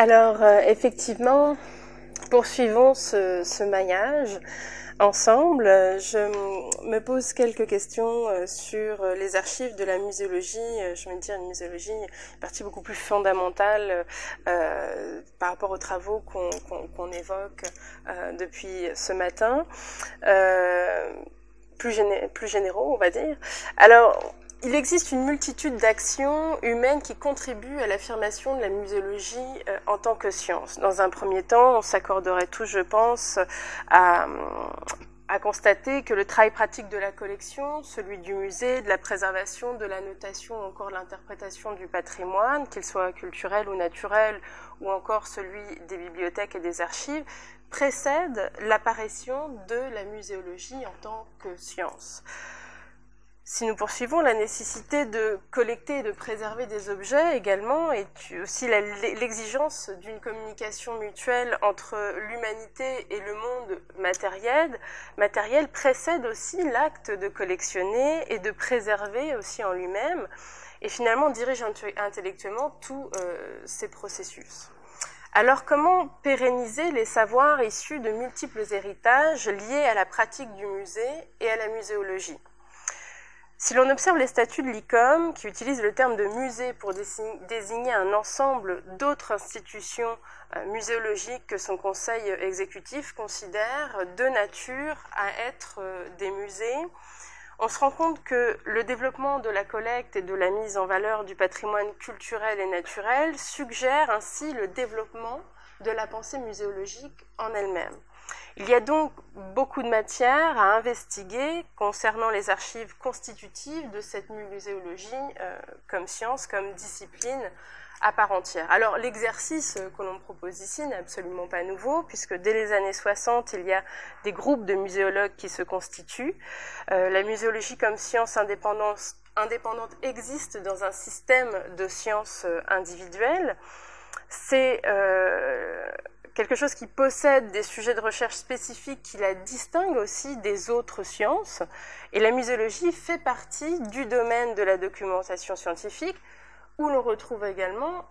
Alors, effectivement, poursuivons ce maillage ensemble. Je me pose quelques questions sur les archives de la muséologie. Je vais me dire une muséologie, une partie beaucoup plus fondamentale par rapport aux travaux qu'on évoque depuis ce matin, plus généraux, on va dire. Alors, il existe une multitude d'actions humaines qui contribuent à l'affirmation de la muséologie en tant que science. Dans un premier temps, on s'accorderait tous, je pense, à constater que le travail pratique de la collection, celui du musée, de la préservation, de la notation, ou encore de l'interprétation du patrimoine, qu'il soit culturel ou naturel, ou encore celui des bibliothèques et des archives, précède l'apparition de la muséologie en tant que science. Si nous poursuivons, la nécessité de collecter et de préserver des objets également, et aussi l'exigence d'une communication mutuelle entre l'humanité et le monde matériel précède aussi l'acte de collectionner et de préserver aussi en lui-même, et finalement dirige intellectuellement tous ces processus. Alors, comment pérenniser les savoirs issus de multiples héritages liés à la pratique du musée et à la muséologie ? Si l'on observe les statuts de l'ICOM, qui utilisent le terme de musée pour désigner un ensemble d'autres institutions muséologiques que son conseil exécutif considère de nature à être des musées, on se rend compte que le développement de la collecte et de la mise en valeur du patrimoine culturel et naturel suggère ainsi le développement de la pensée muséologique en elle-même. Il y a donc beaucoup de matière à investiguer concernant les archives constitutives de cette muséologie comme science, comme discipline à part entière. Alors l'exercice que l'on propose ici n'est absolument pas nouveau, puisque dès les années 60, il y a des groupes de muséologues qui se constituent. La muséologie comme science indépendante existe dans un système de sciences individuelles. C'est quelque chose qui possède des sujets de recherche spécifiques qui la distinguent aussi des autres sciences. Et la muséologie fait partie du domaine de la documentation scientifique, où l'on retrouve également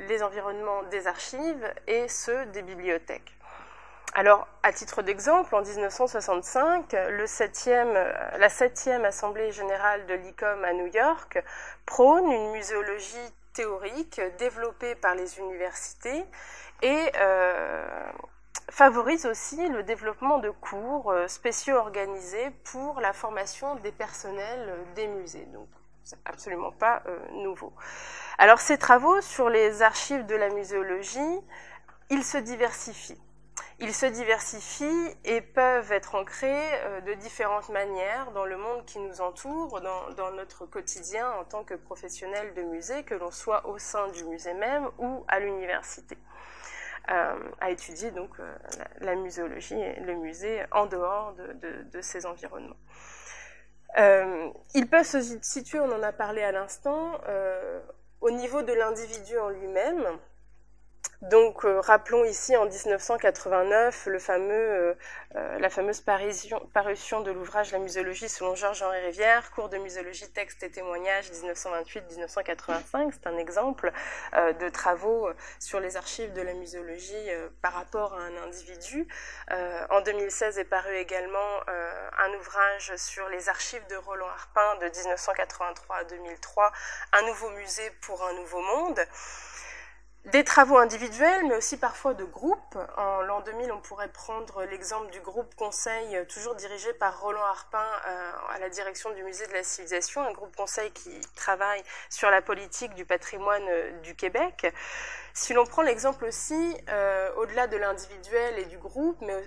les environnements des archives et ceux des bibliothèques. Alors, à titre d'exemple, en 1965, la 7e Assemblée générale de l'ICOM à New York prône une muséologie théorique développée par les universités et favorise aussi le développement de cours spéciaux organisés pour la formation des personnels des musées. Donc, c'est absolument pas nouveau. Alors, ces travaux sur les archives de la muséologie, ils se diversifient. Ils se diversifient et peuvent être ancrés de différentes manières dans le monde qui nous entoure, dans notre quotidien en tant que professionnel de musée, que l'on soit au sein du musée même ou à l'université, à étudier donc la muséologie et le musée en dehors de ces environnements. Ils peuvent se situer, on en a parlé à l'instant, au niveau de l'individu en lui-même. Donc, rappelons ici en 1989 la fameuse parution de l'ouvrage La muséologie selon Georges-Henri Rivière, cours de muséologie, texte et témoignages 1928-1985. C'est un exemple de travaux sur les archives de la muséologie par rapport à un individu. En 2016 est paru également un ouvrage sur les archives de Roland Harpin de 1983 à 2003, Un nouveau musée pour un nouveau monde. Des travaux individuels, mais aussi parfois de groupes. En l'an 2000, on pourrait prendre l'exemple du groupe conseil, toujours dirigé par Roland Harpin à la direction du Musée de la Civilisation, un groupe conseil qui travaille sur la politique du patrimoine du Québec. Si l'on prend l'exemple aussi, au-delà de l'individuel et du groupe, mais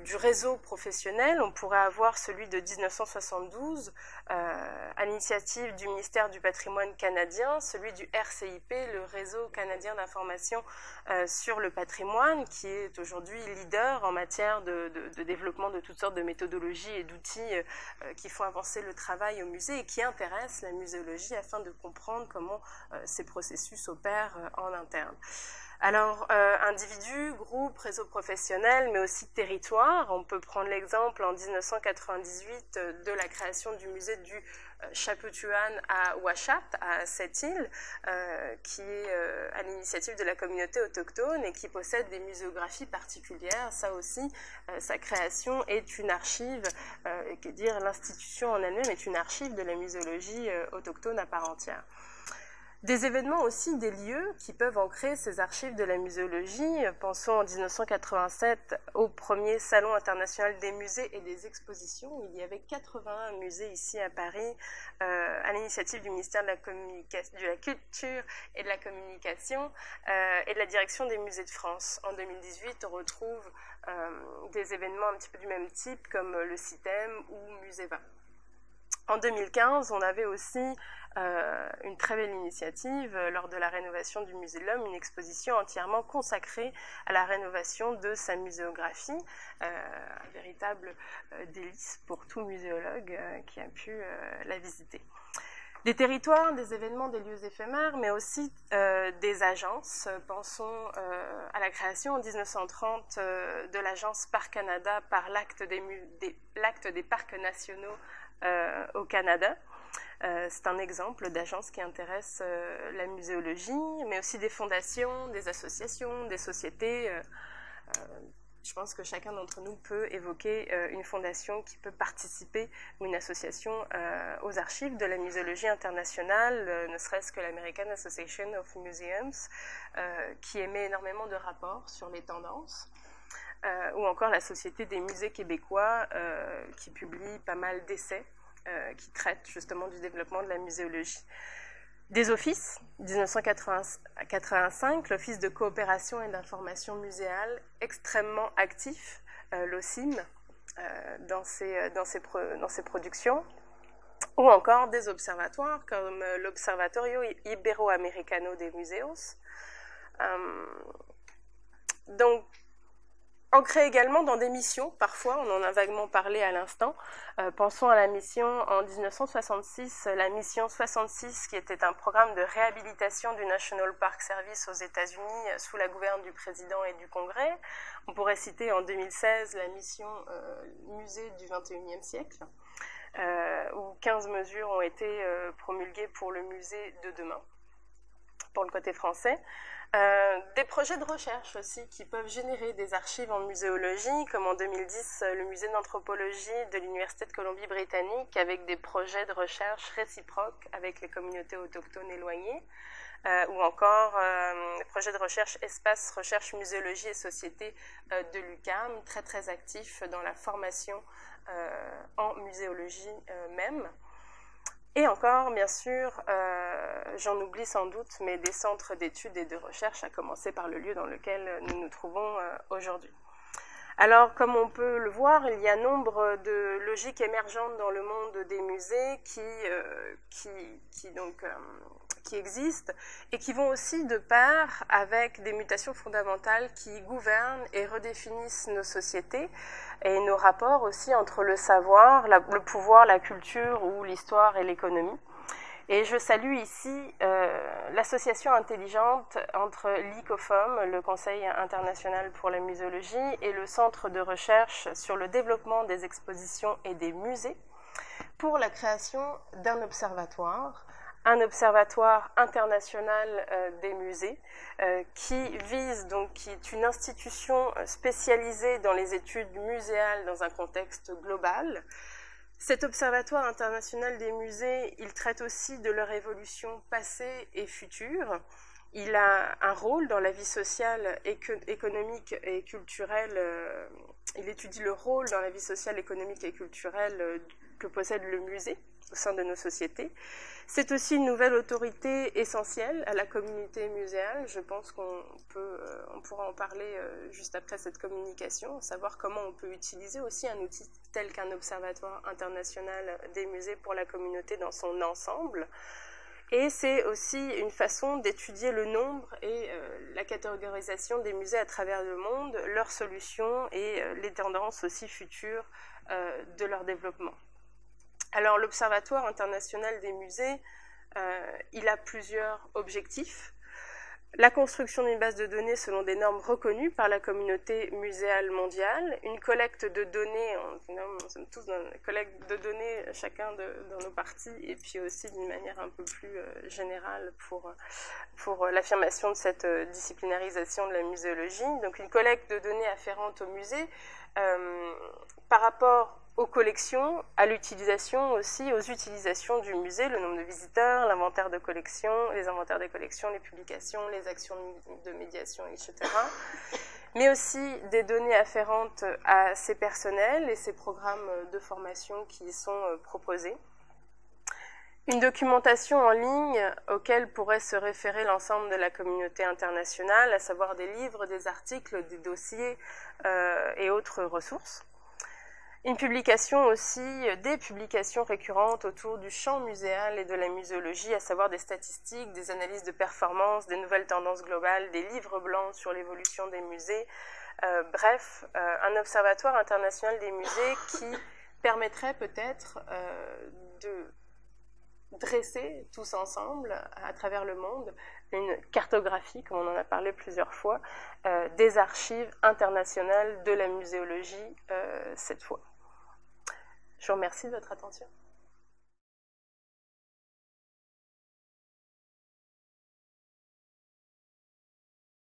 du réseau professionnel, on pourrait avoir celui de 1972, à l'initiative du ministère du Patrimoine canadien, celui du RCIP, le Réseau canadien d'information sur le patrimoine, qui est aujourd'hui leader en matière de développement de toutes sortes de méthodologies et d'outils qui font avancer le travail au musée et qui intéressent la muséologie afin de comprendre comment ces processus opèrent en interne. Alors, individus, groupes, réseaux professionnels, mais aussi territoires. On peut prendre l'exemple en 1998 de la création du musée du Chapeutuan à Ouachat, à cette île, qui est à l'initiative de la communauté autochtone et qui possède des muséographies particulières. Ça aussi, sa création est une archive, dire l'institution en elle-même est une archive de la muséologie autochtone à part entière. Des événements aussi, des lieux qui peuvent ancrer ces archives de la muséologie. Pensons en 1987 au premier Salon international des musées et des expositions. Il y avait 81 musées ici à Paris, à l'initiative du ministère de la Culture et de la Communication et de la Direction des musées de France. En 2018, on retrouve des événements un petit peu du même type comme le CITEM ou Museva. En 2015, on avait aussi une très belle initiative lors de la rénovation du Musée de l'Homme, une exposition entièrement consacrée à la rénovation de sa muséographie, un véritable délice pour tout muséologue qui a pu la visiter. Des territoires, des événements, des lieux éphémères, mais aussi des agences. Pensons à la création en 1930 de l'agence Parcs Canada par l'acte des parcs nationaux au Canada. C'est un exemple d'agence qui intéresse la muséologie, mais aussi des fondations, des associations, des sociétés. Je pense que chacun d'entre nous peut évoquer une fondation qui peut participer, ou une association aux archives de la muséologie internationale, ne serait-ce que l'American Association of Museums, qui émet énormément de rapports sur les tendances, ou encore la Société des musées québécois, qui publie pas mal d'essais qui traitent justement du développement de la muséologie. Des offices, 1985, l'Office de coopération et d'information muséale, extrêmement actif, l'OCIM, dans ses productions, ou encore des observatoires comme l'Observatorio Iberoamericano de Museos. Donc, ancré également dans des missions, parfois, on en a vaguement parlé à l'instant. Pensons à la mission en 1966, la mission 66, qui était un programme de réhabilitation du National Park Service aux États-Unis sous la gouverne du président et du Congrès. On pourrait citer en 2016 la mission Musée du XXIe siècle, où 15 mesures ont été promulguées pour le musée de demain, pour le côté français. Des projets de recherche aussi qui peuvent générer des archives en muséologie, comme en 2010 le musée d'anthropologie de l'Université de Colombie-Britannique avec des projets de recherche réciproques avec les communautés autochtones éloignées, ou encore le projet de recherche Espace Recherche Muséologie et Société de l'UQAM, très très actif dans la formation en muséologie même. Et encore, bien sûr, j'en oublie sans doute, mais des centres d'études et de recherche, à commencer par le lieu dans lequel nous nous trouvons aujourd'hui. Alors, comme on peut le voir, il y a nombre de logiques émergentes dans le monde des musées qui existent et qui vont aussi de pair avec des mutations fondamentales qui gouvernent et redéfinissent nos sociétés et nos rapports aussi entre le savoir, le pouvoir, la culture ou l'histoire et l'économie. Et je salue ici l'association intelligente entre l'ICOFOM, le Conseil international pour la muséologie, et le Centre de recherche sur le développement des expositions et des musées pour la création d'un observatoire, un observatoire international des musées qui vise donc, qui est une institution spécialisée dans les études muséales dans un contexte global. Cet observatoire international des musées, il traite aussi de leur évolution passée et future. Il a un rôle dans la vie sociale, économique et culturelle. Il étudie le rôle dans la vie sociale, économique et culturelle que possède le musée au sein de nos sociétés. C'est aussi une nouvelle autorité essentielle à la communauté muséale. Je pense qu'on pourra en parler juste après cette communication, savoir comment on peut utiliser aussi un outil tel qu'un observatoire international des musées pour la communauté dans son ensemble. Et c'est aussi une façon d'étudier le nombre et la catégorisation des musées à travers le monde, leurs solutions et les tendances aussi futures de leur développement. Alors, l'Observatoire international des musées, il a plusieurs objectifs. la construction d'une base de données selon des normes reconnues par la communauté muséale mondiale, une collecte de données, nous sommes tous dans une collecte de données, chacun dans nos parties, et puis aussi d'une manière un peu plus générale pour l'affirmation de cette disciplinarisation de la muséologie. Donc une collecte de données afférentes au musée par rapport aux collections, à l'utilisation aussi, aux utilisations du musée, le nombre de visiteurs, l'inventaire de collections, les inventaires des collections, les publications, les actions de médiation, etc. Mais aussi des données afférentes à ces personnels et ces programmes de formation qui y sont proposés. Une documentation en ligne auquel pourrait se référer l'ensemble de la communauté internationale, à savoir des livres, des articles, des dossiers et autres ressources. Une publication aussi, des publications récurrentes autour du champ muséal et de la muséologie, à savoir des statistiques, des analyses de performance, des nouvelles tendances globales, des livres blancs sur l'évolution des musées. Bref, un observatoire international des musées qui permettrait peut-être de dresser tous ensemble, à travers le monde, une cartographie, comme on en a parlé plusieurs fois, des archives internationales de la muséologie cette fois. Je vous remercie de votre attention.